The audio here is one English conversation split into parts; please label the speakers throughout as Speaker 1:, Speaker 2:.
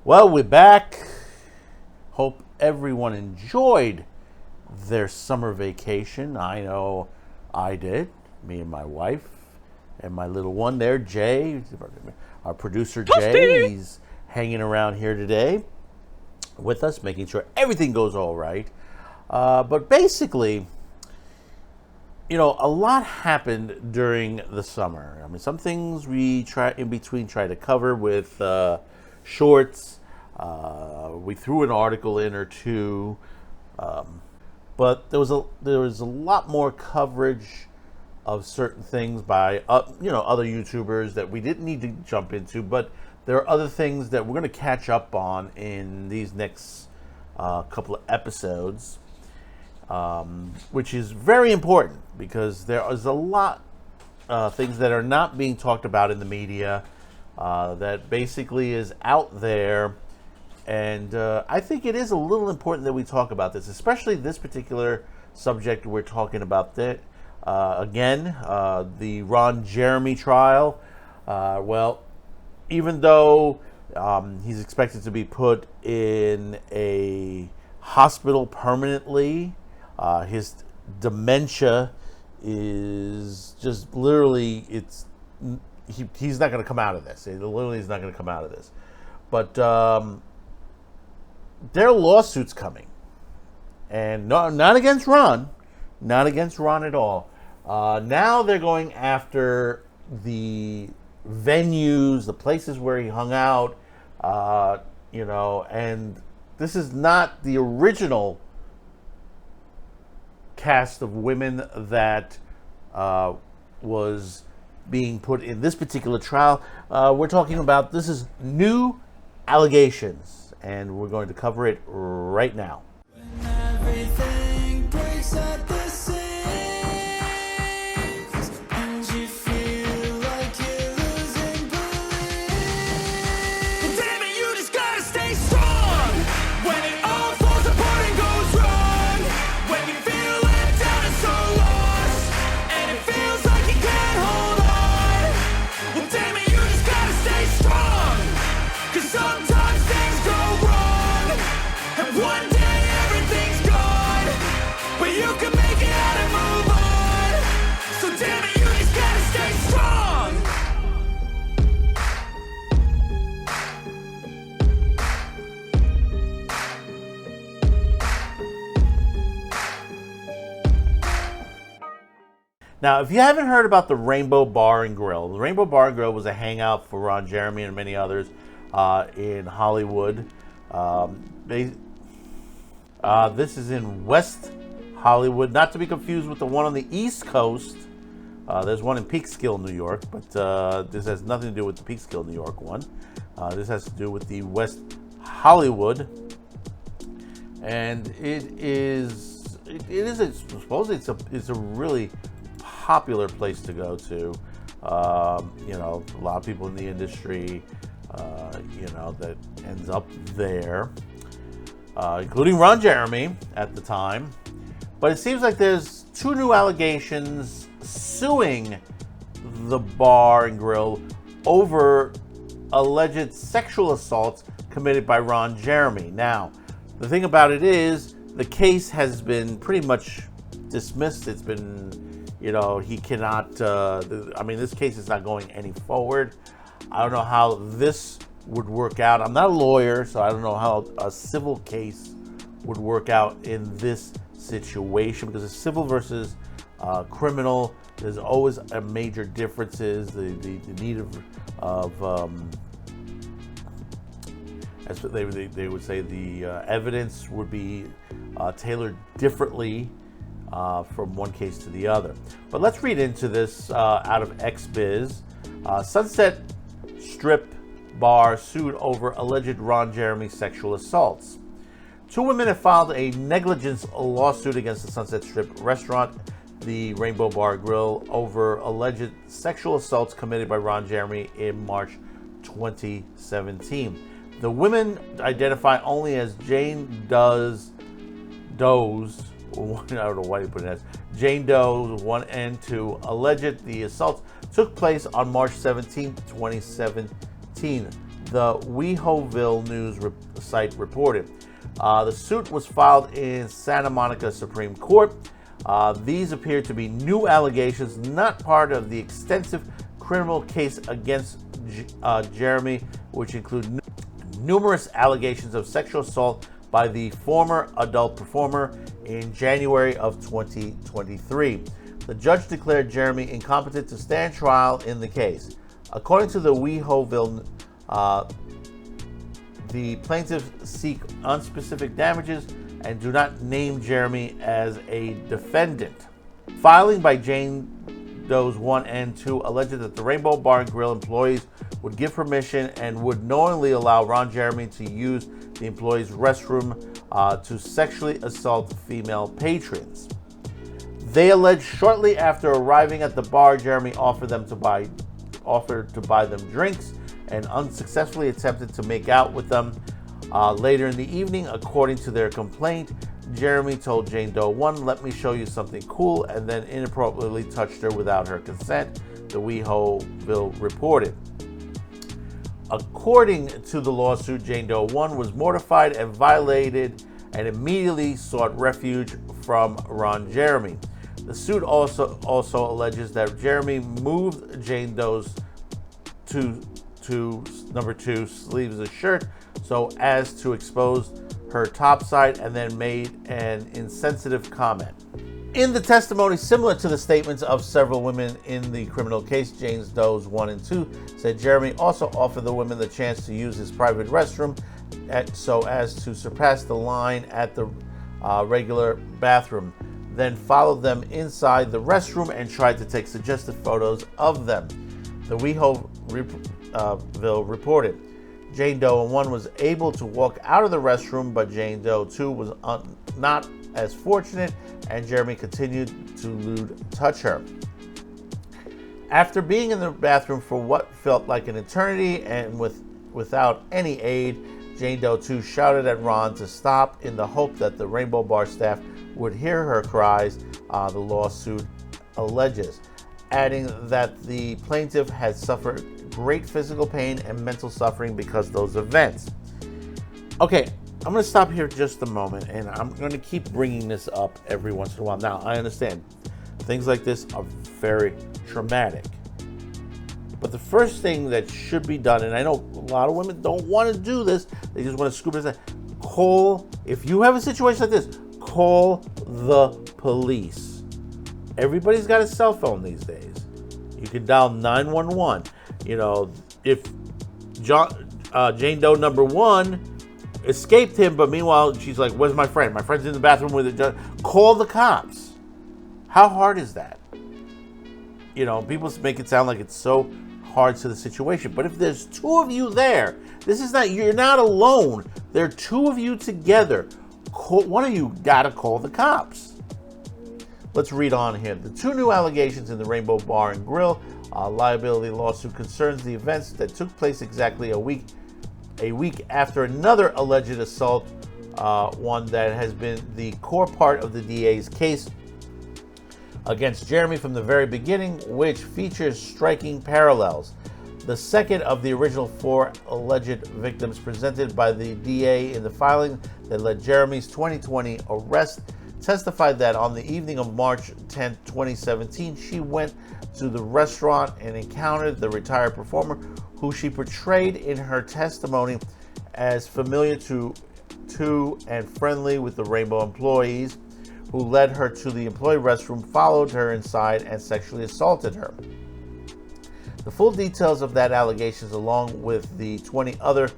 Speaker 1: Well, we're back. Hope everyone enjoyed their summer vacation. I know I did. Me and my wife and my little one there, Jay, our producer Jay. He's hanging around here today with us, making sure everything goes all right. But basically, a lot happened during the summer. I mean, some things we try to cover with shorts. We threw an article in or two, but there was a lot more coverage of certain things by other YouTubers that we didn't need to jump into. But there are other things that we're going to catch up on in these next couple of episodes, which is very important because there is a lot things that are not being talked about in the media that basically is out there. And I think it is a little important that we talk about this, especially this particular subject we're talking about. The Ron Jeremy trial. Well, even though he's expected to be put in a hospital permanently, his dementia is just literally, he's not going to come out of this. He literally is not going to come out of this. But there are lawsuits coming, and not against Ron, not against Ron at all. Now they're going after the venues, the places where he hung out, and this is not the original cast of women that was being put in this particular trial. We're talking about, this is new allegations, and we're going to cover it right now.
Speaker 2: When everything breaks at the seams, and you feel like you're losing belief. Damn it, you just gotta stay strong. When it all falls apart and goes wrong, when you feel let down and so lost, and it feels like you can't hold on. Well, damn it, you just gotta stay strong. 'Cause sometimes things go wrong, and one day everything's gone, but you can make it out and move on. So damn it, you just gotta stay strong.
Speaker 1: Now, if you haven't heard about the Rainbow Bar and Grill, the Rainbow Bar and Grill was a hangout for Ron Jeremy and many others in Hollywood. This is in West Hollywood, not to be confused with the one on the East Coast. There's one in Peekskill, New York, but this has nothing to do with the Peekskill, New York one. This has to do with the West Hollywood, and supposedly it's a really popular place to go to. A lot of people in the industry, that ends up there, including Ron Jeremy at the time. But it seems like there's two new allegations suing the bar and grill over alleged sexual assaults committed by Ron Jeremy. Now, the thing about it is, the case has been pretty much dismissed. It's been, he cannot, this case is not going any forward. I don't know how this would work out. I'm not a lawyer, so I don't know how a civil case would work out in this situation, because it's civil versus criminal. There's always a major differences. The need of as they would say, the evidence would be tailored differently from one case to the other. But let's read into this out of XBiz. Sunset Strip Bar sued over alleged Ron Jeremy sexual assaults. Two women have filed a negligence lawsuit against the Sunset Strip restaurant, the Rainbow Bar Grill, over alleged sexual assaults committed by Ron Jeremy in March 2017. The women identify only as Jane Doe's, I don't know why you put it as, Jane Doe 1 and 2, alleged the assaults took place on March 17, 2017. the WeHoville News site reported. The suit was filed in Santa Monica Supreme Court. These appear to be new allegations, not part of the extensive criminal case against Jeremy, which include numerous allegations of sexual assault by the former adult performer in January of 2023. The judge declared Jeremy incompetent to stand trial in the case. According to the WeHoville, the plaintiffs seek unspecific damages and do not name Jeremy as a defendant. Filing by Jane Doe's 1 and 2 alleged that the Rainbow Bar and Grill employees would give permission and would knowingly allow Ron Jeremy to use the employees' restroom to sexually assault female patrons. They alleged shortly after arriving at the bar, Jeremy offered to buy them drinks and unsuccessfully attempted to make out with them. Later in the evening, according to their complaint, Jeremy told Jane Doe 1, "Let me show you something cool," and then inappropriately touched her without her consent, the WeHoville reported. According to the lawsuit, Jane Doe 1 was mortified and violated and immediately sought refuge from Ron Jeremy. The suit also alleges that Jeremy moved Jane Doe's number 2 sleeves of shirt so as to expose her top side and then made an insensitive comment. In the testimony, similar to the statements of several women in the criminal case, Jane Doe's 1 and 2 said Jeremy also offered the women the chance to use his private restroom so as to surpass the line at the regular bathroom, then followed them inside the restroom and tried to take suggestive photos of them. The WeHoville reported. Jane Doe 1 was able to walk out of the restroom, but Jane Doe 2 was not as fortunate, and Jeremy continued to lewd touch her. After being in the bathroom for what felt like an eternity and without any aid, Jane Doe 2 shouted at Ron to stop in the hope that the Rainbow Bar staff would hear her cries, the lawsuit alleges, adding that the plaintiff had suffered great physical pain and mental suffering because of those events. Okay, I'm going to stop here just a moment, and I'm going to keep bringing this up every once in a while. Now, I understand things like this are very traumatic, but the first thing that should be done, and I know a lot of women don't want to do this, they just want to scoop it. If you have a situation like this, call the police. Everybody's got a cell phone these days. You can dial 911. You know, if Jane Doe number 1 escaped him, but meanwhile she's like, "Where's my friend? My friend's in the bathroom with it." Call the cops. How hard is that? You know, people make it sound like it's so hard to the situation, but if there's 2 of you there, you're not alone. There are 2 of you together. One of you gotta call the cops. Let's read on here. The 2 new allegations in the Rainbow Bar and Grill liability lawsuit concerns the events that took place exactly a week after another alleged assault, one that has been the core part of the DA's case against Jeremy from the very beginning, which features striking parallels. The second of the original 4 alleged victims presented by the DA in the filing that led Jeremy's 2020 arrest testified that on the evening of March 10, 2017, she went to the restaurant and encountered the retired performer, who she portrayed in her testimony as familiar to and friendly with the Rainbow employees, who led her to the employee restroom, followed her inside, and sexually assaulted her. The full details of that allegations, along with the 20 other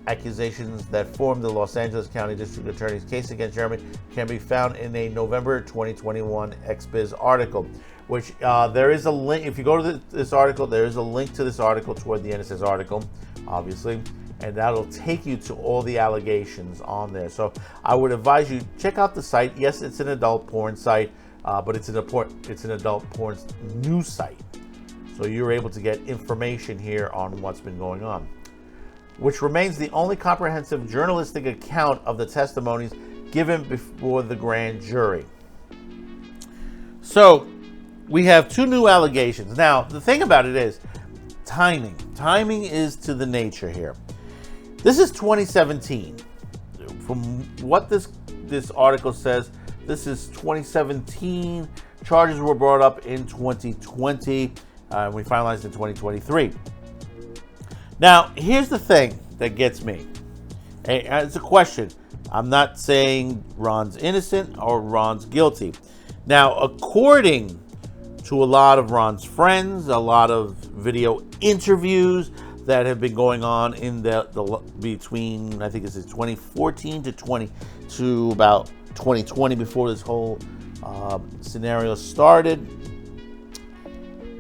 Speaker 1: accusations that form the Los Angeles County District Attorney's case against Jeremy, can be found in a November 2021 XBiz article, which there is a link. If you go to this article, there is a link to this article toward the end. It says article, obviously, and that'll take you to all the allegations on there. So I would advise you check out the site. Yes, it's an adult porn site, but it's an adult porn news site. So you're able to get information here on what's been going on, which remains the only comprehensive journalistic account of the testimonies given before the grand jury. So we have 2 new allegations. Now, the thing about it is timing. timing is to the nature here. This is 2017. From what this article says, this is 2017. Charges were brought up in 2020. We finalized in 2023. Now, here's the thing that gets me. It's a question. I'm not saying Ron's innocent or Ron's guilty. Now, according to a lot of Ron's friends, a lot of video interviews that have been going on in the between, I think it's 2014 to about 2020, before this whole scenario started,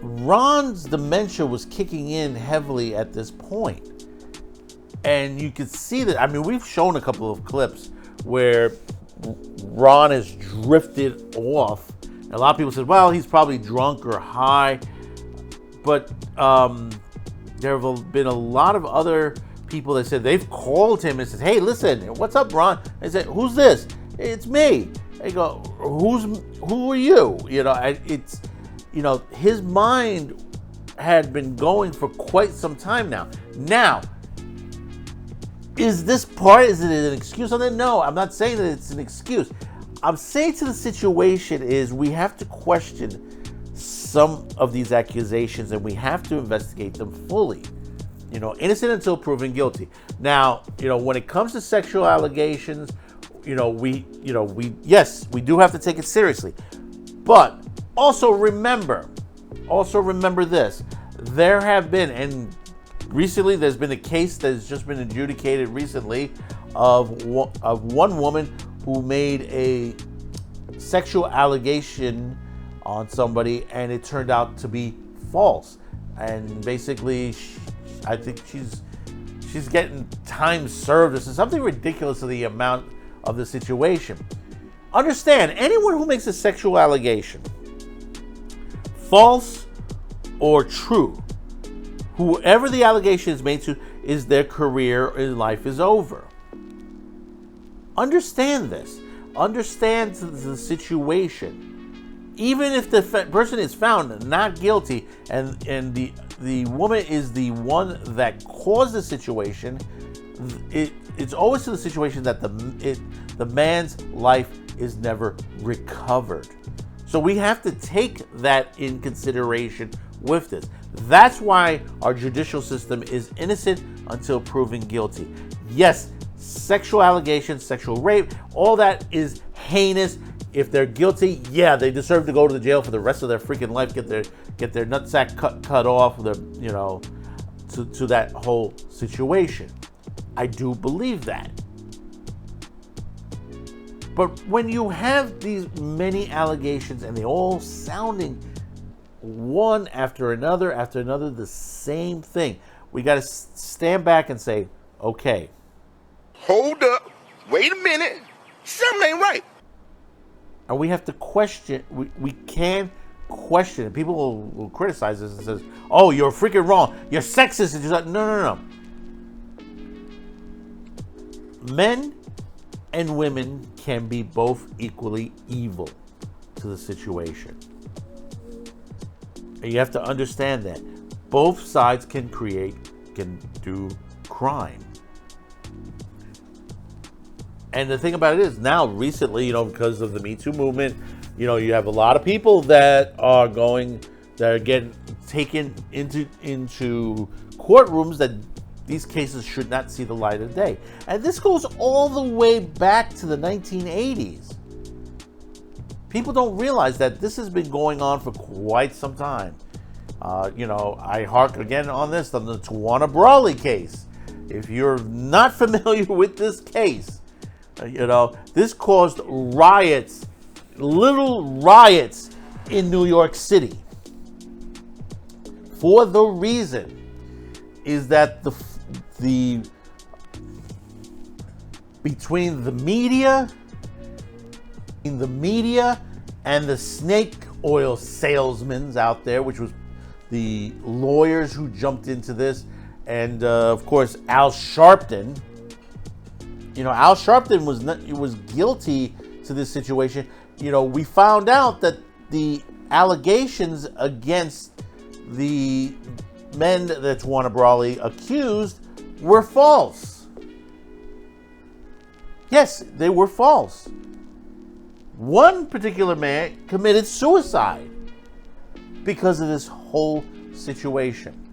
Speaker 1: Ron's dementia was kicking in heavily at this point. And you could see that. I mean, we've shown a couple of clips where Ron has drifted off. And a lot of people said, well, he's probably drunk or high. But there have been a lot of other people that said they've called him and said, hey, listen, what's up, Ron? They said, who's this? It's me. They go, who are you? You know, it's, you know, his mind had been going for quite some time now. Now, is it an excuse on that? No, I'm not saying that it's an excuse. I'm saying to the situation is we have to question some of these accusations and we have to investigate them fully. You know, innocent until proven guilty. Now, you know, when it comes to sexual allegations, we do have to take it seriously. But also remember this. There have been, and recently there's been a case that has just been adjudicated recently of one woman who made a sexual allegation on somebody and it turned out to be false. And basically, I think she's getting time served. This is something ridiculous to the amount of the situation. Understand, anyone who makes a sexual allegation, false or true, whoever the allegation is made to, is their career in life is over. Understand this. Understand the situation. Even if the person is found not guilty and the woman is the one that caused the situation, it's always to the situation that the man's life is never recovered. So we have to take that in consideration with this. That's why our judicial system is innocent until proven guilty. Yes, sexual allegations, sexual rape, all that is heinous. If they're guilty, yeah, they deserve to go to the jail for the rest of their freaking life, get their nutsack cut off, to that whole situation. I do believe that. But when you have these many allegations and they all sounding one after another, the same thing, we got to stand back and say, okay.
Speaker 3: Hold up. Wait a minute. Something ain't right.
Speaker 1: And we have to question, we can question it. People will criticize this and says, oh, you're freaking wrong. You're sexist. And just no. Men and women can be both equally evil to the situation. And you have to understand that. Both sides can do crime. And the thing about it is now, recently, because of the Me Too movement, you have a lot of people that are getting taken into courtrooms that these cases should not see the light of day. And this goes all the way back to the 1980s. People don't realize that this has been going on for quite some time. I hark again on the Tawana Brawley case. If you're not familiar with this case, this caused riots, little riots in New York City. For the reason is that between the media and the snake oil salesmen out there, which was the lawyers who jumped into this, and of course Al Sharpton. Al Sharpton was guilty to this situation. We found out that the allegations against the men that Tawana Brawley accused were false. Yes, they were false. One particular man committed suicide because of this whole situation.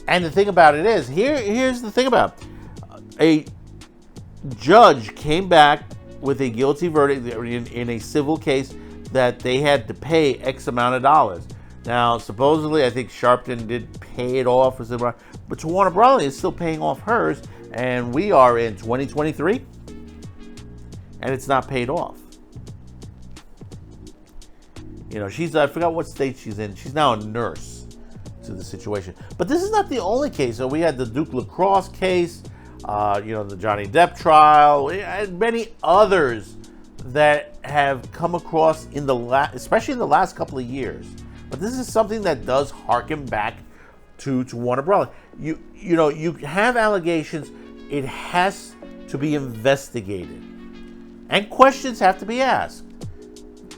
Speaker 1: And the thing about it is, here's the thing about it. A judge came back with a guilty verdict in a civil case that they had to pay X amount of dollars. Now, supposedly, I think Sharpton did pay it off, or something, but Tawana Brawley is still paying off hers, and we are in 2023, and it's not paid off. You know, I forgot what state she's in. She's now a nurse to the situation. But this is not the only case. So we had the Duke Lacrosse case, the Johnny Depp trial, and many others that have come across especially in the last couple of years. But this is something that does harken back to Tawana Brawley. You have allegations. It has to be investigated, and questions have to be asked.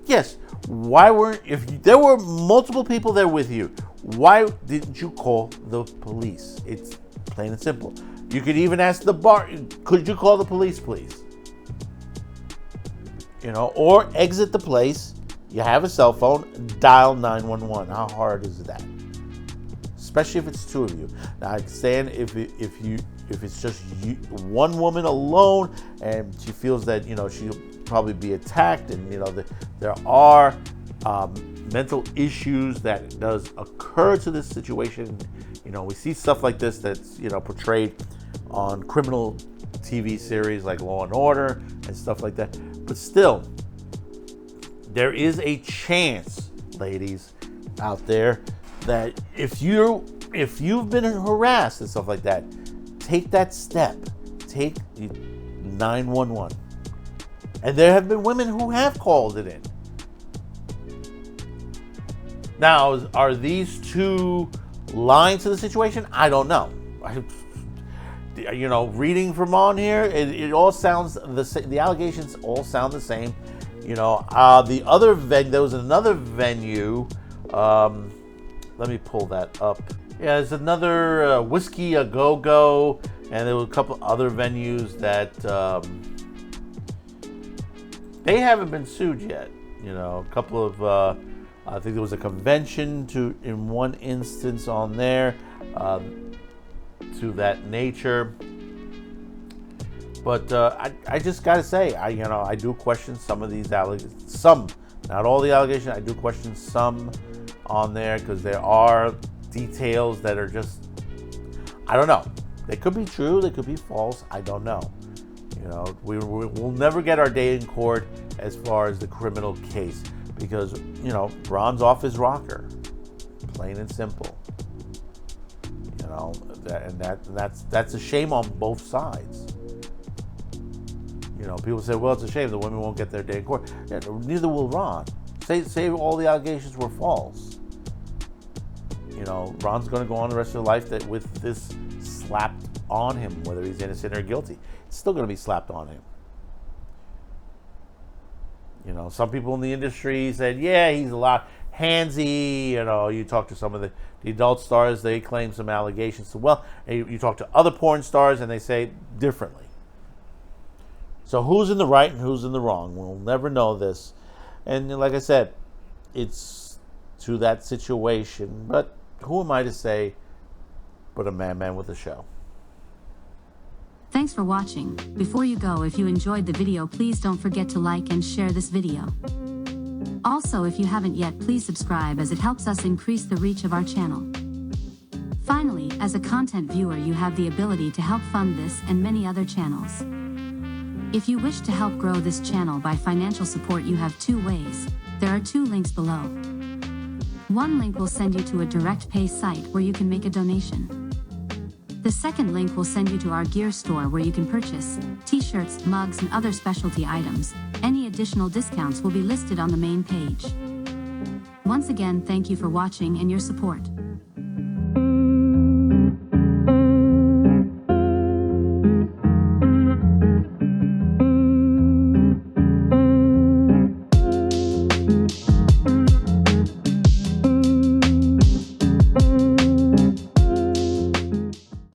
Speaker 1: Yes. If there were multiple people there with you, why didn't you call the police? It's plain and simple. You could even ask the bar, could you call the police, please? Or exit the place. You have a cell phone, dial 911. How hard is that? Especially if it's two of you. Now, I understand if it's just one woman alone and she feels that she'll probably be attacked, and there are mental issues that does occur to this situation. We see stuff like this that's portrayed on criminal TV series like Law and Order and stuff like that. But still, there is a chance, ladies out there, that if you've been harassed and stuff like that, take that step. Take 911. And there have been women who have called it in. Now, are these two lying to the situation? I don't know. Reading from on here, it all sounds the same. The allegations all sound the same. The other there was another venue. Let me pull that up. Yeah, there's another Whiskey A Go Go, and there were a couple other venues that they haven't been sued yet. A couple of I think there was a convention in one instance on there to that nature. But I just gotta say, I do question some of these allegations. Some, not all the allegations. I do question some on there because there are details that are just, I don't know. They could be true, they could be false. I don't know. We'll never get our day in court as far as the criminal case because Ron's off his rocker, plain and simple. That's a shame on both sides. People say, well, it's a shame the women won't get their day in court. Yeah, neither will Ron. Say all the allegations were false. Ron's going to go on the rest of his life with this slapped on him, whether he's innocent or guilty. It's still going to be slapped on him. Some people in the industry said, yeah, he's a lot handsy. You talk to some of the adult stars, they claim some allegations. So, you talk to other porn stars and they say differently. So who's in the right and who's in the wrong? We'll never know this. And like I said, it's to that situation. But who am I to say but a man with a show?
Speaker 4: Thanks for watching. Before you go, if you enjoyed the video, please don't forget to like and share this video. Also, if you haven't yet, please subscribe as it helps us increase the reach of our channel. Finally, as a content viewer, you have the ability to help fund this and many other channels. If you wish to help grow this channel by financial support, you have two ways. There are two links below. One link will send you to a direct pay site where you can make a donation. The second link will send you to our gear store where you can purchase t-shirts, mugs, and other specialty items. Any additional discounts will be listed on the main page. Once again, thank you for watching and your support.